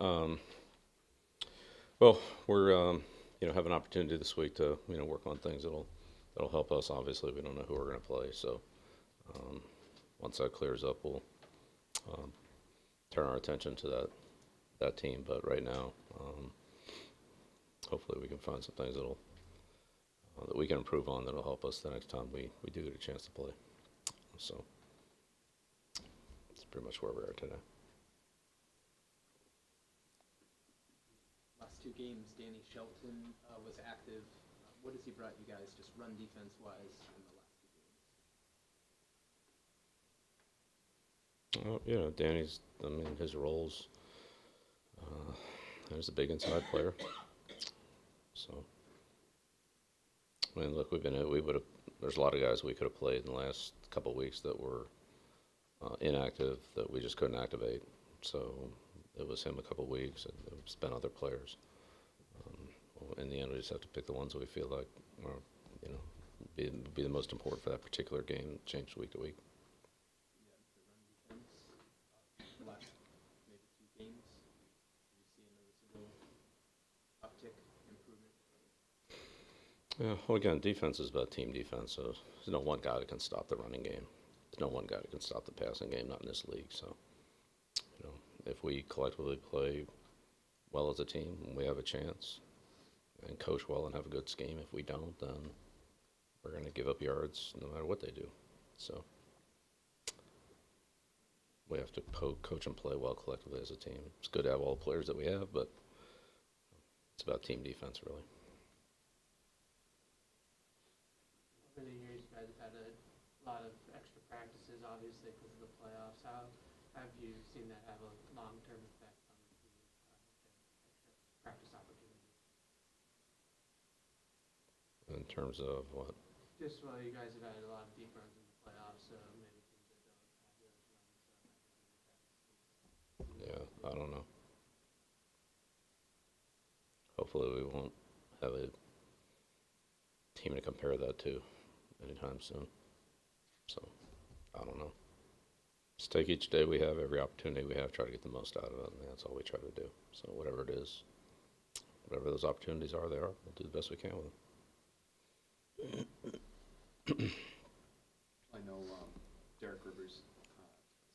Um, well, we're have an opportunity this week to work on things that'll help us. Obviously, we don't know who we're going to play, so um, once that clears up, we'll um, turn our attention to that team. But right now, hopefully, we can find some things that we can improve on that'll help us the next time we do get a chance to play. So that's pretty much where we are today. Last two games, Danny Shelton was active. What has he brought you guys, just run defense wise, in the last two Danny's. I mean, his roles. Uh, he's a big inside player. So I mean, look, we would have. There's a lot of guys we could have played in the last couple of weeks that were inactive that we just couldn't activate. So it was him a couple of weeks, and it's been other players. In the end, we just have to pick the ones that we feel like are, you know, be the most important for that particular game. Change week to week. games? The last maybe two games, did you see a noticeable uptick, improvement? Yeah. Well, again, defense is about team defense. So there's no one guy that can stop the running game. There's no one guy that can stop the passing game. Not in this league. So if we collectively play well as a team, we have a chance, and coach well and have a good scheme. If we don't, then we're going to give up yards no matter what they do. So we have to coach and play well collectively as a team. It's good to have all the players that we have, but it's about team defense, really. Over the years, you guys have had a lot of extra practices, obviously, because of the playoffs. How have you seen that have a long-term effect on the team, extra practice opportunities? In terms of what? Just while you guys have had a lot of deep runs in the playoffs, so maybe teams that don't have those runs have as many Yeah, practices. I don't know. Hopefully, we won't have a team to compare that to anytime soon. So I don't know. Just take each day we have, every opportunity we have, try to get the most out of it, and that's all we try to do. So whatever it is, whatever those opportunities are, they are. We'll do the best we can with them. I know Derek Rivers,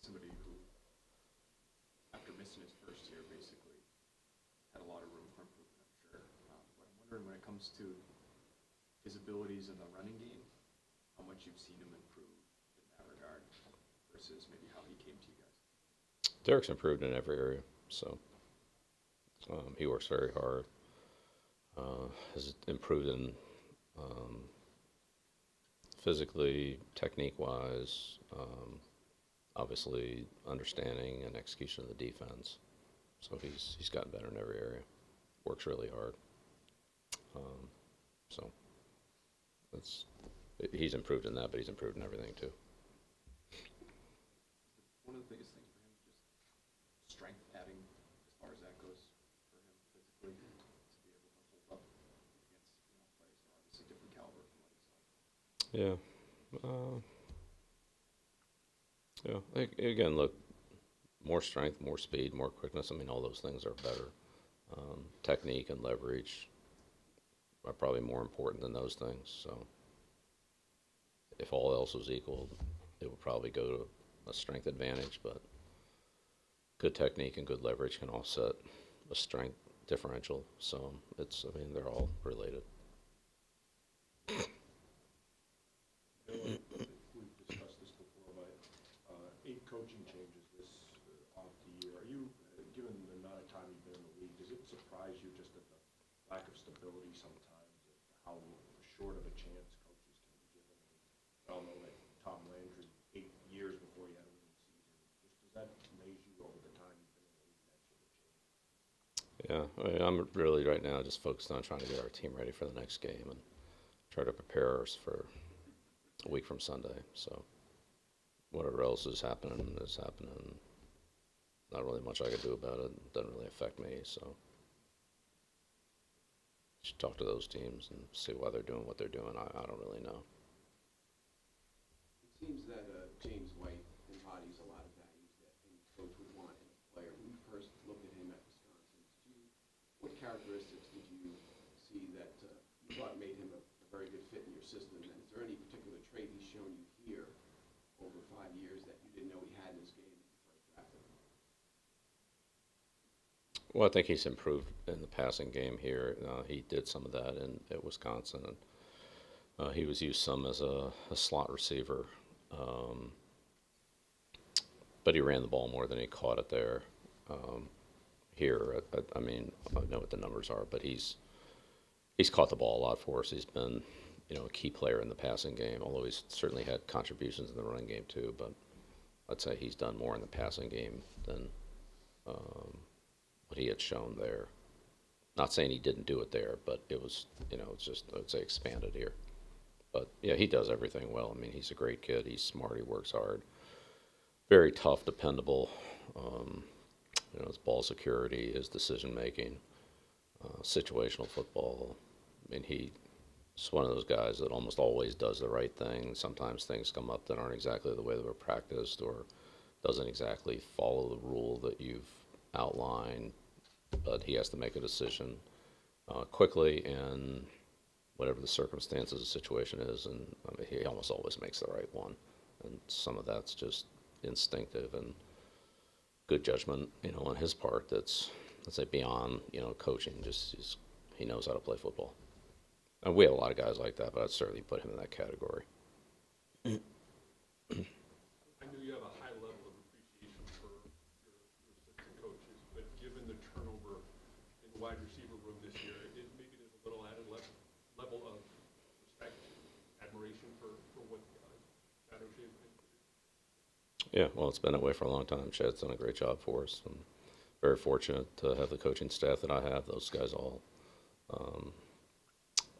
somebody who, after missing his first year, basically had a lot of room for improvement, I'm sure. But I'm wondering when it comes to his abilities in the running game, how much you've seen him improve in that regard versus maybe how he came to you guys. Derek's improved in every area, so he works very hard. Has improved in um, physically, technique-wise, obviously understanding and execution of the defense. So he's gotten better in every area. Works really hard. Um, so that's he's improved in that, but he's improved in everything too. One of the biggest things for him is just strength adding as far as that goes for him physically to be able to hold up against players who are obviously different caliber from what he's like. Yeah. Uh, yeah. Again, look, more strength, more speed, more quickness. I mean, all those things are better. Technique and leverage are probably more important than those things. So, if all else was equal, it would probably go to a strength advantage. But good technique and good leverage can offset a strength differential. So I mean, they're all related. We've discussed this before, but 8 coaching changes this off the year. Are you, given the amount of time you've been in the league, does it surprise you just at the lack of stability sometimes, as to how short of a chance coaches can be given? We all know that Tom Landry, 8 years before he had a winning season. Just does that amaze you over the time you've been in the league, that sort of change? Yeah, I mean, I'm really right now just focused on trying to get our team ready for the next game and try to prepare us for a week from Sunday. So whatever else is happening is happening. Not really much I can do about it. It doesn't really affect me. So you should talk to those teams and see why they're doing what they're doing. I don't really know. It seems that James White embodies a lot of values that any coach would want in a player. When you first looked at him at Wisconsin, characteristics did you see that you thought made him a very good fit in your system? And is there any particular trait he's shown you here over 5 years that you didn't know he had in his game when you first drafted him? Well, I think he's improved in the passing game here. He did some of that at Wisconsin. And, he was used some as a slot receiver, but he ran the ball more than he caught it there. Here, I mean, I know what the numbers are, but he's caught the ball a lot for us. He's been, a key player in the passing game, although he's certainly had contributions in the running game too. But I'd say he's done more in the passing game than what he had shown there. Not saying he didn't do it there, but it was, it's just, I'd say, expanded here. But yeah, he does everything well. I mean, he's a great kid. He's smart. He works hard. Very tough, dependable. His ball security, his decision making, situational football. I mean, he's one of those guys that almost always does the right thing. Sometimes things come up that aren't exactly the way they were practiced, or doesn't exactly follow the rule that you've outlined, but he has to make a decision quickly, and whatever the circumstances of the situation is, and I mean, he almost always makes the right one. And some of that's just instinctive and good judgment, on his part. That's, let's say, beyond, coaching. He knows how to play football. And we have a lot of guys like that, but I'd certainly put him in that category. I know you have a high level of appreciation for your assistant coaches, but given the turnover in the wide receiver room this year, maybe there's a little added level of respect, admiration for what Chad O'Shea has been. Yeah, well, it's been that way for a long time. Chad's done a great job for us. I'm very fortunate to have the coaching staff that I have. Those guys all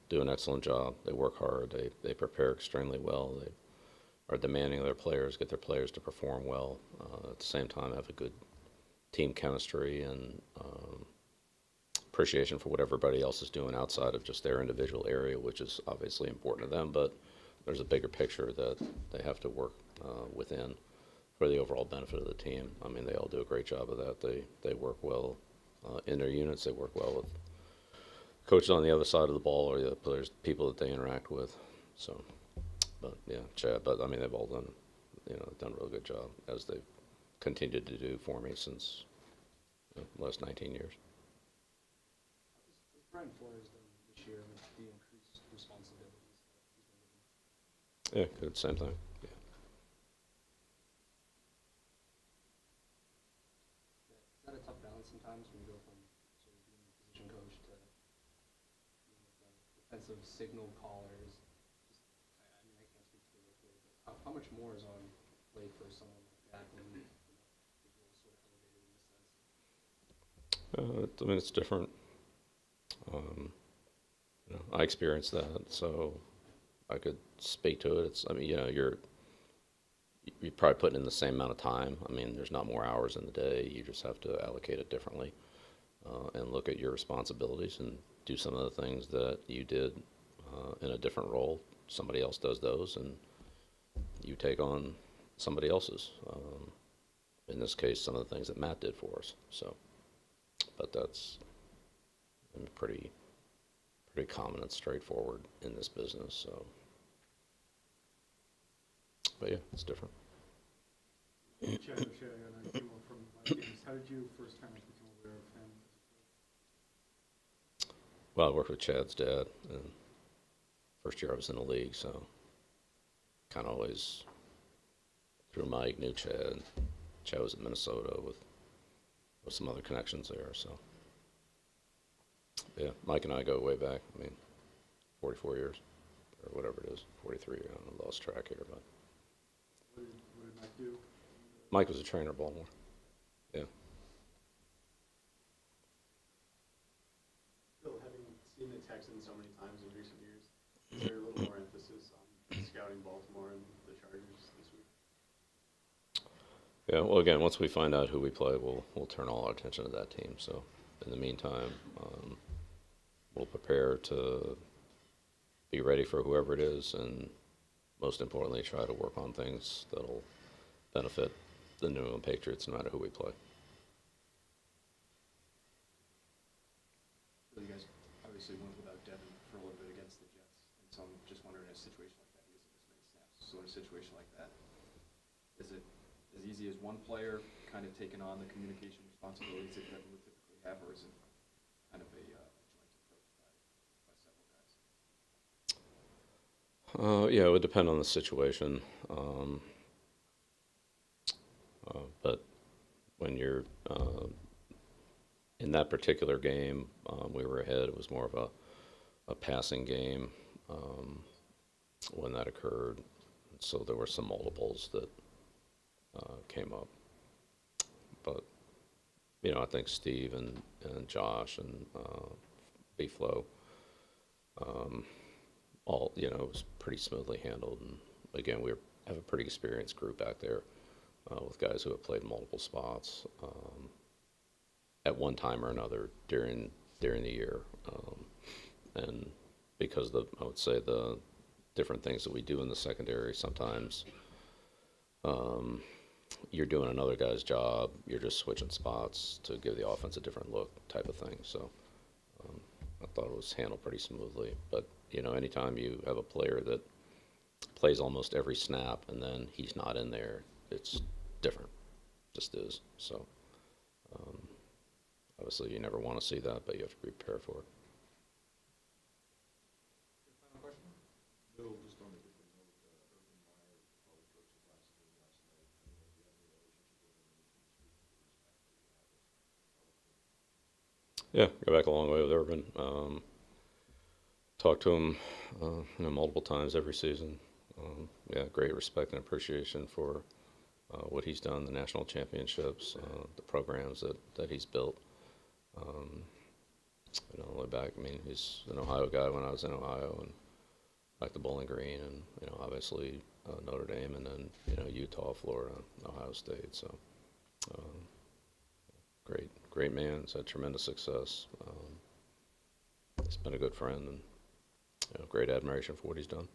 do an excellent job. They work hard. They prepare extremely well. They are demanding of their players, get their players to perform well. At the same time, have a good team chemistry and appreciation for what everybody else is doing outside of just their individual area, which is obviously important to them. But there's a bigger picture that they have to work within for the overall benefit of the team. I mean, they all do a great job of that. They work well in their units. They work well with coaches on the other side of the ball, or the players, people that they interact with. So, but yeah, Chad. But I mean, they've all done, done a real good job, as they've continued to do for me since the last 19 years. What's Brian Flores done this year with the increased responsibilities that he's been given? Yeah, good. Same thing. Yeah. Is that a tough balance sometimes when you go from sort of being a position coach to the defensive signal callers? I mean, I can't speak to the workload, but how much more is on plate for someone like that when his role is sort of elevated in this sense? I mean, it's different. I experienced that, so I could speak to it. I mean, you're probably putting in the same amount of time. I mean, there's not more hours in the day. You just have to allocate it differently and look at your responsibilities and do some of the things that you did in a different role. Somebody else does those, and you take on somebody else's. In this case, some of the things that Matt did for us. So, but that's pretty common and straightforward in this business. So, but yeah, it's different. Chad O'Shea, I know you were from Vikings. How did you first kind of become aware of him? Well, I worked with Chad's dad, and first year I was in the league, so kind of always through Mike knew Chad. Chad was in Minnesota with some other connections there, so yeah, Mike and I go way back. I mean, 44 years or whatever it is, 43. I don't know, lost track here, but What did Mike do? Mike was a trainer at Baltimore. Yeah. Bill, having seen the Texans so many times in recent years, is there a little more emphasis on scouting Baltimore and the Chargers this week? Yeah, well, again, once we find out who we play, we'll turn all our attention to that team. So, in the meantime, we'll prepare to be ready for whoever it is, and most importantly, try to work on things that'll benefit the New England Patriots, no matter who we play. obviously went without Devin for a little bit against the Jets, and so I'm just wondering in a situation like that, he doesn't miss many snaps. So in a situation like that, is it as easy as one player kind of taking on the communication responsibilities that Devin would typically have, or is it kind of a joint approach by several guys? Yeah, it would depend on the situation. But when you're in that particular game, we were ahead. It was more of a passing game when that occurred. So there were some multiples that came up. But, I think Steve and Josh and B-Flow, all, it was pretty smoothly handled. And again, we have a pretty experienced group back there with guys who have played multiple spots at one time or another during the year. And because I would say the different things that we do in the secondary, sometimes you're doing another guy's job, you're just switching spots to give the offense a different look type of thing. So I thought it was handled pretty smoothly. But, anytime you have a player that plays almost every snap and then he's not in there, it's different. Just is. So obviously you never want to see that, but you have to prepare for it. Final question? Bill, just on a different note, Urban Meyer probably coached the last game last night. I don't know if you have any relationship with him, and if you can speak to the respect that you have with him. Yeah, go back a long way with Urban. Talked to him multiple times every season. Yeah, great respect and appreciation for what he's done, the national championships, the programs that he's built. Way back, he's an Ohio guy when I was in Ohio, and like the Bowling Green, and obviously Notre Dame, and then Utah, Florida, Ohio State. So great man. He's had tremendous success. He's been a good friend, and great admiration for what he's done.